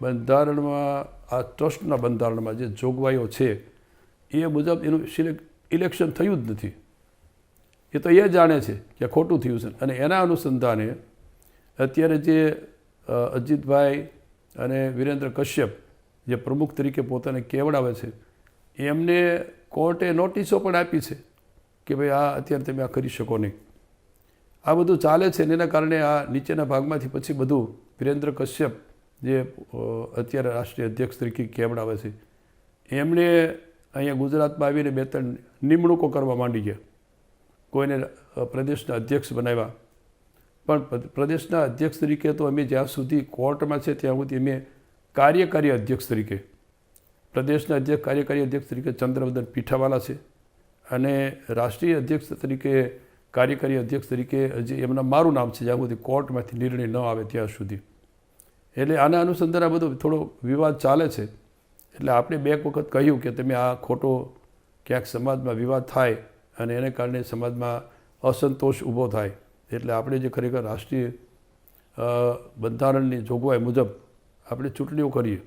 બંધારણમાં આ ટ્રસ્ટના બંધારણમાં જે જોગવાઈઓ છે એ મુજબ એનું ઇલેક્શન થયું જ નથી. એ તો એ જાણે છે કે ખોટું થયું છે અને એના અનુસંધાને અત્યારે જે અજીતભાઈ અને વિરેન્દ્ર કશ્યપ જે પ્રમુખ તરીકે પોતાને કેવડાવે છે એમને કોર્ટે નોટિસો પણ આપી છે કે ભાઈ આ અત્યારે તમે આ કરી શકો નહીં. આ બધું ચાલે છે ને એના કારણે આ નીચેના ભાગમાંથી પછી બધું વિરેન્દ્ર કશ્યપ જે અત્યારે રાષ્ટ્રીય અધ્યક્ષ તરીકે કેવડાવે છે એમણે અહીંયા ગુજરાતમાં આવીને 2-3 નિમણૂકો કરવા માંડી ગયા. કોઈને પ્રદેશના અધ્યક્ષ બનાવ્યા, પણ પ્રદેશના અધ્યક્ષ તરીકે તો અમે જ્યાં સુધી કોર્ટમાં છે ત્યાં સુધી અમે કાર્યકારી અધ્યક્ષ તરીકે પ્રદેશના કાર્યકારી અધ્યક્ષ તરીકે ચંદ્રવદન પીઠાવાલા છે અને રાષ્ટ્રીય અધ્યક્ષ તરીકે કાર્યકારી અધ્યક્ષ તરીકે હજી એમના મારું નામ છે જ્યાં સુધી કોર્ટમાંથી નિર્ણય ન આવે ત્યાં સુધી. એટલે આના અનુસંધાને આ બધો થોડો વિવાદ ચાલે છે. એટલે આપણે 2 વખત કહ્યું કે તમે આ ખોટો ક્યાંક સમાજમાં વિવાદ થાય અને એને કારણે સમાજમાં અસંતોષ ઊભો થાય. એટલે આપણે જે ખરેખર રાષ્ટ્રીય બંધારણની જોગવાઈ મુજબ આપણે ચૂંટણીઓ કરીએ